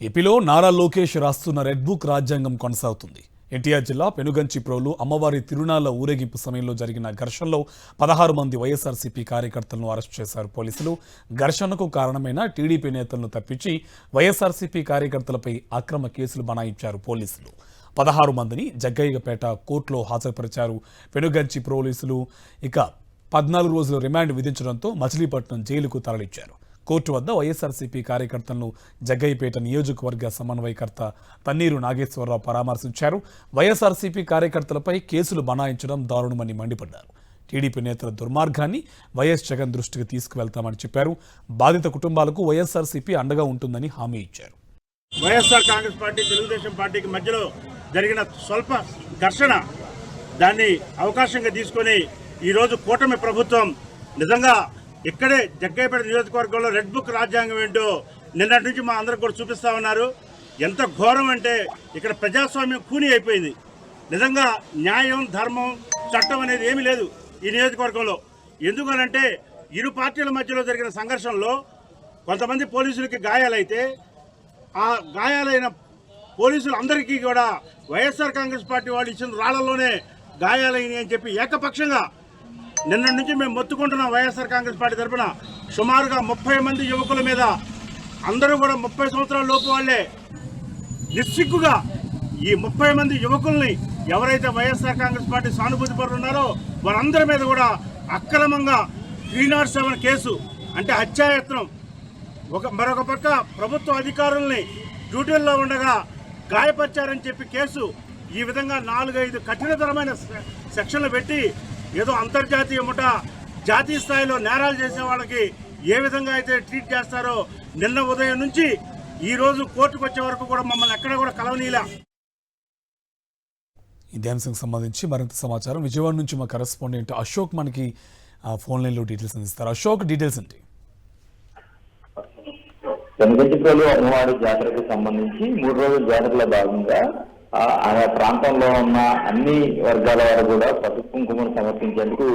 ఏపీలో నారా లోకేష్ రాస్తున్న red book రాజ్యాంగం కొనసాగుతుంది. ఎన్టీఆర్ జిల్లా పెనుగంచిప్రోలు అమ్మవారి తిరునాళ్ల ఊరేగింపు సమయంలో జరిగిన ఘర్షణలో 16 మంది వైఎస్ఆర్సీపీ కార్యకర్తలను అరెస్ట్ చేశారు పోలీసులు. ఘర్షణకు కారణమైన టీడీపీ నేతలను తప్పించి వైఎస్ఆర్సీపీ కార్యకర్తలపై అక్రమ కేసులు బనాయించారు పోలీసులు. 16 మందిని జగ్గయ్యపేట కోర్టులో హాజరుపరిచారు పెనుగంచి పోలీసులు. ఇక 14 రోజుల రిమాండ్ విధించడంతో మచిలీపట్నం జైలుకు తరలించారు. కోర్టు వద్ద వైఎస్ఆర్సీపీ కార్యకర్తలను జగ్గయ్యపేట నియోజకవర్గ సమన్వయకర్త తన్నీరు నాగేశ్వరరావు పరామర్శించారు. వైఎస్ఆర్సీపీ కార్యకర్తలపై కేసులు బనాయించడం దారుణమని మండిపడ్డారు. టీడీపీ నేతల దుర్మార్గాన్ని వైఎస్ జగన్ దృష్టికి తీసుకువెళ్తామని చెప్పారు. బాధిత కుటుంబాలకు వైఎస్ఆర్సీపీ అండగా ఉంటుందని హామీ ఇచ్చారు. వైఎస్ఆర్ కాంగ్రెస్ పార్టీ తెలుగుదేశం పార్టీకి మధ్యలో జరిగిన స్వల్ప ఘర్షణ దాన్ని అవకాశంగా తీసుకొని ఈరోజు కూటమి ప్రభుత్వం నిజంగా ఇక్కడే జగ్గయ్యపేట నియోజకవర్గంలో రెడ్ బుక్ రాజ్యాంగం ఏంటో నిన్నటి నుంచి మా అందరికి కూడా చూపిస్తా ఉన్నారు. ఎంత ఘోరం అంటే ఇక్కడ ప్రజాస్వామ్యం కూని అయిపోయింది. నిజంగా న్యాయం, ధర్మం, చట్టం అనేది ఏమీ లేదు ఈ నియోజకవర్గంలో. ఎందుకనంటే ఇరు పార్టీల మధ్యలో జరిగిన సంఘర్షణలో కొంతమంది పోలీసులకి గాయాలైతే ఆ గాయాలైన పోలీసులు అందరికీ కూడా వైఎస్ఆర్ కాంగ్రెస్ పార్టీ వాళ్ళు ఇచ్చిన రాళ్లలోనే గాయాలైనవి అని చెప్పి ఏకపక్షంగా నిన్న నుంచి మేము మొత్తుకుంటున్నాం. వైఎస్ఆర్ కాంగ్రెస్ పార్టీ తరఫున సుమారుగా 30 మంది యువకుల మీద, అందరూ కూడా 30 సంవత్సరాల లోపు వాళ్ళే, నిస్సిగ్గుగా ఈ 30 మంది యువకుల్ని ఎవరైతే వైఎస్ఆర్ కాంగ్రెస్ పార్టీ సానుభూతి పరులు ఉన్నారో వారందరి మీద కూడా అక్రమంగా 307 కేసు అంటే హత్యాయత్నం, మరొక పక్క ప్రభుత్వ అధికారుల్ని డ్యూటీల్లో ఉండగా గాయపరిచారని చెప్పి కేసు, ఈ విధంగా 4-5 కఠినతరమైన సెక్షన్లు పెట్టి ఏదో అంతర్జాతీయ ముఠ జాతీయ స్థాయిలో నేరాలు చేసే వాళ్ళకి ఏ విధంగా అయితే ట్రీట్ చేస్తారో నిన్న ఉదయం నుంచి ఈ రోజు కోర్టుకు వచ్చే వరకు కూడా మమ్మల్ని ఎక్కడ కూడా కలవనీలా. ఇదే అంశానికి సంబంధించి మరింత సమాచారం విజయవాడ నుంచి మా కరెస్పాండెంట్ అశోక్ మనకి ఫోన్ లైన్లో డీటెయిల్స్ అందిస్తారు. అశోక్, డీటెయిల్స్ ఏంటి? పెనుగంచిప్రోలు అమ్మవారి జాతరకు సంబంధించి 3 రోజుల జాతరలో భాగంగా ఆయా ప్రాంతంలో ఉన్న అన్ని వర్గాల వారు కూడా పసుపు కుంకుమను సమర్పించేందుకు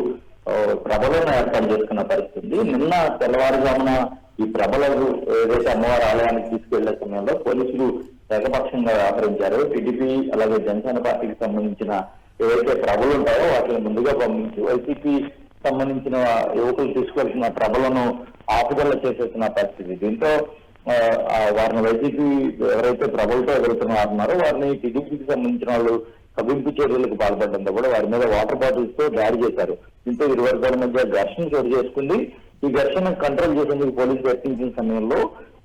ప్రభలను ఏర్పాటు చేసుకున్న పరిస్థితి. నిన్న తెల్లవారుజామున ఈ ప్రభలకు ఏదైతే అమ్మవారి ఆలయానికి తీసుకెళ్లే సమయంలో పోలీసులు ఏకపక్షంగా వ్యవహరించారు. టీడీపీ అలాగే జనసేన పార్టీకి సంబంధించిన ఏవైతే ప్రభలు ఉంటాయో వాటిని ముందుగా పంపించి వైసీపీ సంబంధించిన యువకులు తీసుకెళ్తున్న ప్రభలను ఆపుదల చేసేస్తున్న పరిస్థితి. దీంతో వారిని వైసీపీ ఎవరైతే ప్రభులతో ఎదురుతున్నారో వారిని టీడీపీకి సంబంధించిన వాళ్ళు కవింపు చర్యలకు పాల్పడడంతో కూడా వారి మీద వాటర్ బాటిల్స్ తో దాడి చేశారు. దీంతో ఇరు వర్గాల మధ్య ఘర్షణ చోటు చేసుకుంది. ఈ ఘర్షణ కంట్రోల్ చేసేందుకు పోలీసులు యత్నించిన సమయంలో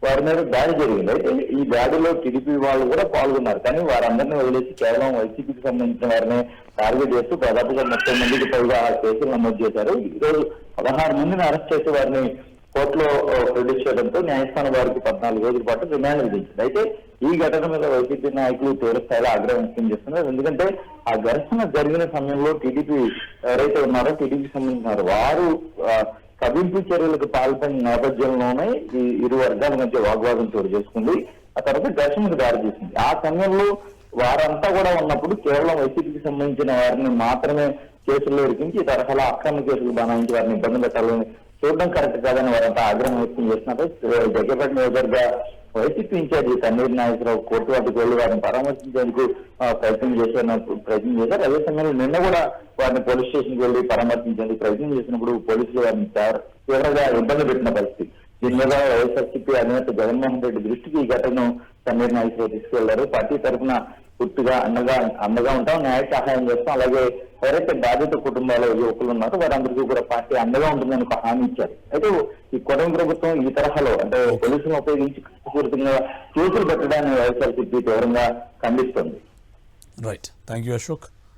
వారి మీద దాడి జరిగింది. అయితే ఈ దాడిలో టీడీపీ వాళ్ళు కూడా పాల్గొన్నారు. కానీ వారందరినీ వదిలేసి కేవలం వైసీపీకి సంబంధించిన వారిని టార్గెట్ చేస్తూ దాదాపుగా 30 మందికి పైగా కేసులు నమోదు చేశారు. ఈరోజు 16 మందిని అరెస్ట్ చేసి వారిని కోర్టులో ప్రొడ్యూస్ చేయడంతో న్యాయస్థానం వారికి 14 రోజుల పాటు రిమాండ్ విధించింది. అయితే ఈ ఘటన మీద వైసీపీ నాయకులు తీవ్ర స్థాయిలో ఆగ్రహం వ్యక్తం చేస్తున్నారు. ఎందుకంటే ఆ ఘర్షణ జరిగిన సమయంలో టీడీపీ ఎవరైతే ఉన్నారో టీడీపీకి సంబంధించిన వారు కవింపు చర్యలకు పాల్పడిన నేపథ్యంలోనే ఈ ఇరు వర్గాల మధ్య వాగ్వాదం చోటు చేసుకుంది. ఆ తర్వాత ఘర్షణకు దారి తీసింది. ఆ సమయంలో వారంతా కూడా ఉన్నప్పుడు కేవలం వైసీపీకి సంబంధించిన వారిని మాత్రమే కేసుల్లో ఇరికించి ఈ తరహాలో అక్రమ కేసులు బనాయించి వారిని ఇబ్బంది పెట్టాలని చూడడం కరెక్ట్ కాదని వారంతా ఆగ్రహం వ్యక్తం చేస్తున్నారు. జగ్గయ్యపేట నియోజకవర్గ వైసీపీ ఇన్ఛార్జి తన్నీరు నాగేశ్వరరావు కోర్టు వద్దకు వెళ్లి వారిని పరామర్శించేందుకు ప్రయత్నం చేశారు. అదే సమయంలో నిన్న కూడా వారిని పోలీస్ స్టేషన్కి వెళ్లి పరామర్శించేందుకు ప్రయత్నం చేసినప్పుడు పోలీసులు వారిని తీవ్రంగా ఇబ్బంది పెట్టిన పరిస్థితి. దీని మీద వైఎస్ఆర్సీపీ అధినేత జగన్మోహన్ రెడ్డి దృష్టికి ఈ ఘటనను తన్నీరు నాగేశ్వరరావు తీసుకెళ్లారు. పార్టీ తరఫున పూర్తిగా అండగా ఉంటాం, న్యాయ సహాయం చేస్తాం, అలాగే ఎవరైతే బాధిత కుటుంబాల యువకులు ఉన్నారో వారందరికీ కూడా పార్టీ అండగా ఉంటుందని ఒక హామీ ఇచ్చారు. అయితే ఈ కూటమి ప్రభుత్వం ఈ తరహాలో అంటే పోలీసులను ఉపయోగించి పూర్తిగా కేసులు పెట్టడాన్ని వైఎస్ఆర్సీపీ తీవ్రంగా ఖండిస్తుంది. Right, thank you Ashok.